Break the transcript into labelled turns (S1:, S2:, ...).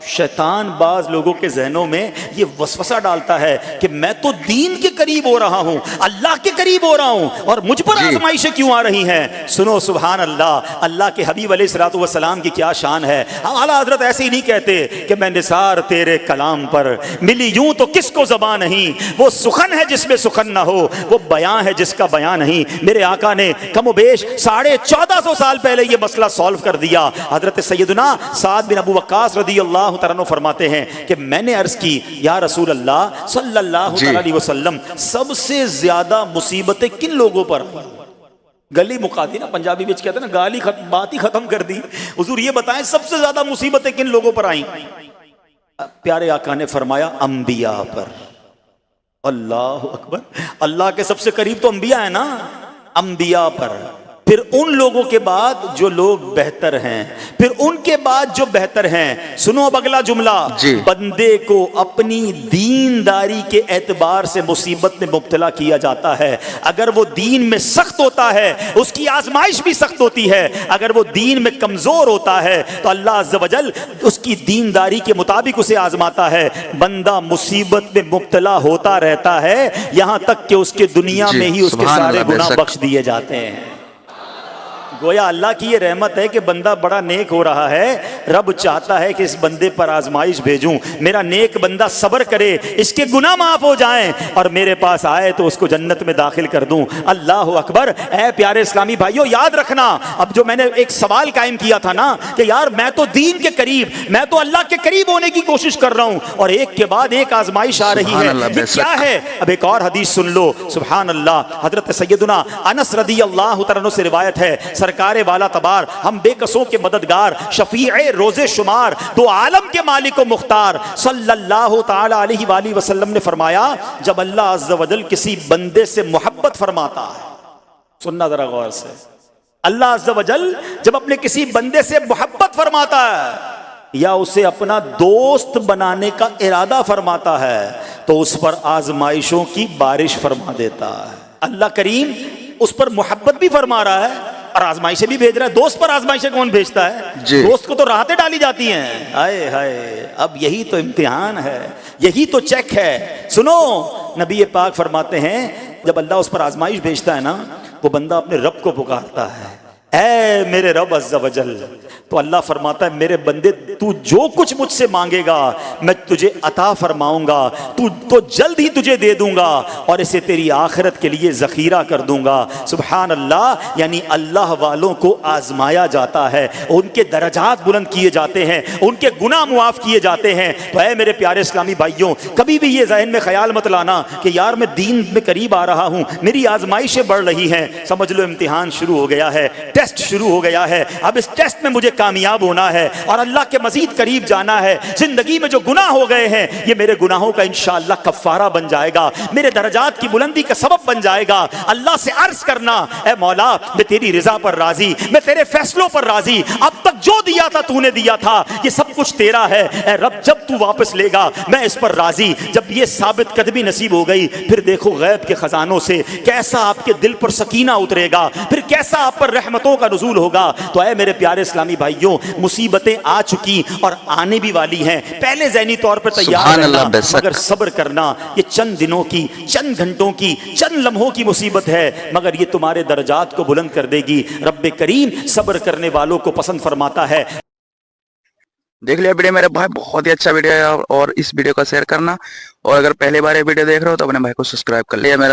S1: شیطان بعض لوگوں کے ذہنوں میں یہ وسوسہ ڈالتا ہے کہ میں تو دین کے قریب ہو رہا ہوں، اللہ کے قریب ہو رہا ہوں، اور مجھ پر آزمائشیں کیوں آ رہی ہیں؟ سنو سبحان اللہ، اللہ کے حبیب علیہ الصلوۃ والسلام کی کیا شان ہے۔ اعلیٰ حضرت ایسے ہی نہیں کہتے کہ میں نثار تیرے کلام پر، ملی یوں تو کس کو زبان نہیں، وہ سخن ہے جس میں سخن نہ ہو، وہ بیان ہے جس کا بیان نہیں۔ میرے آقا نے کم و بیش 1450 سال پہلے یہ مسئلہ سالو کر دیا۔ حضرت سیدنا سعد بن ابو وقاص رضی اللہ تعالیٰ عنہ فرماتے ہیں کہ میں نے عرض کی یا رسول اللہ صلی اللہ علیہ وسلم، سب سے زیادہ مصیبتیں کن لوگوں پر؟ گلی مکا دی نا، پنجابی بچ کہتے ہیں نا، گالی بات ہی ختم کر دی۔ حضور یہ بتائیں سب سے زیادہ مصیبتیں کن لوگوں پر آئیں؟ پیارے آقا نے فرمایا انبیاء پر۔ اللہ اکبر، اللہ کے سب سے قریب تو انبیاء ہیں نا، انبیاء پر، پھر ان لوگوں کے بعد جو لوگ بہتر ہیں، پھر ان کے بعد جو بہتر ہیں۔ سنو اب اگلا جملہ، بندے کو اپنی دینداری کے اعتبار سے مصیبت میں مبتلا کیا جاتا ہے۔ اگر وہ دین میں سخت ہوتا ہے اس کی آزمائش بھی سخت ہوتی ہے، اگر وہ دین میں کمزور ہوتا ہے تو اللہ عز و جل اس کی دینداری کے مطابق اسے آزماتا ہے۔ بندہ مصیبت میں مبتلا ہوتا رہتا ہے یہاں تک کہ اس کے دنیا میں ہی اس کے سارے گناہ بخش دیے جاتے ہیں۔ گویا اللہ کی یہ رحمت ہے کہ بندہ بڑا نیک ہو رہا ہے، رب چاہتا ہے کہ اس بندے پر آزمائش بھیجوں، میرا نیک بندہ صبر کرے، اس کے گناہ معاف ہو جائیں اور میرے پاس آئے تو اس کو جنت میں داخل کر دوں۔ اللہ اکبر۔ اے پیارے اسلامی بھائیوں، یاد رکھنا، اب جو میں نے ایک سوال قائم کیا تھا نا کہ یار میں تو دین کے قریب، میں تو اللہ کے قریب ہونے کی کوشش کر رہا ہوں اور ایک کے بعد ایک آزمائش آ رہی ہے، یہ کیا ہے؟ اب ایک اور حدیث سن لو، سبحان اللہ۔ حضرت سیدنا انس رضی اللہ تعالیٰ عنہ سے روایت ہے، سرکار والا تبار، ہم بے کسوں کے مددگار، شفیع روز شمار، دو عالم کے مالک و مختار، صلی اللہ تعالی علیہ وآلہ وسلم نے فرمایا، جب اللہ عز و جل کسی بندے سے محبت فرماتا ہے، سننا ذرا غور سے، اللہ عز و جل جب اپنے کسی بندے سے محبت فرماتا ہے یا اسے اپنا دوست بنانے کا ارادہ فرماتا ہے تو اس پر آزمائشوں کی بارش فرما دیتا ہے۔ اللہ کریم اس پر محبت بھی فرما رہا ہے اور آزمائشیں بھی بھیج رہا ہے۔ دوست پر آزمائشیں کون بھیجتا ہے؟ دوست کو تو راحتیں ڈالی جاتی ہیں۔ ہائے ہائے، اب یہی تو امتحان ہے، یہی تو چیک ہے۔ سنو، نبی پاک فرماتے ہیں جب اللہ اس پر آزمائش بھیجتا ہے نا، وہ بندہ اپنے رب کو پکارتا ہے، اے میرے رب عز و جل، تو اللہ فرماتا ہے میرے بندے تو جو کچھ مجھ سے مانگے گا میں تجھے عطا فرماؤں گا، تو جلد ہی تجھے دے دوں گا اور اسے تیری آخرت کے لیے ذخیرہ کر دوں گا۔ سبحان اللہ۔ یعنی اللہ والوں کو آزمایا جاتا ہے، ان کے درجات بلند کیے جاتے ہیں، ان کے گناہ معاف کیے جاتے ہیں۔ تو اے میرے پیارے اسلامی بھائیوں، کبھی بھی یہ ذہن میں خیال مت لانا کہ یار میں دین میں قریب آ رہا ہوں، میری آزمائشیں بڑھ رہی ہیں، سمجھ لو امتحان شروع ہو گیا ہے، ٹیسٹ شروع ہو گیا ہے، اب اس ٹیسٹ میں مجھے کامیاب ہونا ہے اور اللہ کے مزید قریب جانا ہے۔ زندگی میں جو گناہ ہو گئے ہیں یہ میرے گناہوں کا انشاءاللہ کفارہ بن جائے گا، میرے درجات کی بلندی کا سبب بن جائے گا۔ اللہ سے عرض کرنا، اے مولا میں تیری رضا پر راضی، میں تیرے فیصلوں پر راضی، اب تک جو دیا تھا تو نے دیا تھا، یہ سب کچھ تیرا ہے، اے رب جب تو واپس لے گا میں اس پر راضی۔ جب یہ ثابت قدمی نصیب ہو گئی پھر دیکھو غیب کے خزانوں سے کیسا آپ کے دل پر سکینہ اترے گا، پھر کیسا آپ پر رحمتوں کا نزول ہوگا۔ تو اے میرے پیارے اسلامی بھائیوں، مصیبتیں آ چکی اور آنے بھی والی ہیں، پہلے ذہنی طور پر تیار رہنا، مگر صبر کرنا۔ یہ چند دنوں کی، چند گھنٹوں کی، چند لمحوں کی مصیبت ہے مگر یہ تمہارے درجات کو بلند کر دے گی۔ رب کریم صبر کرنے والوں کو پسند فرماتا ہے۔
S2: دیکھ لیا ویڈیو میرے بھائی، بہت ہی اچھا ویڈیو ہے اور اس ویڈیو کا شیئر کرنا، اور اگر پہلی بار یہ ویڈیو دیکھ رہے ہو تو اپنے بھائی کو سبسکرائب کر لیا۔ میرا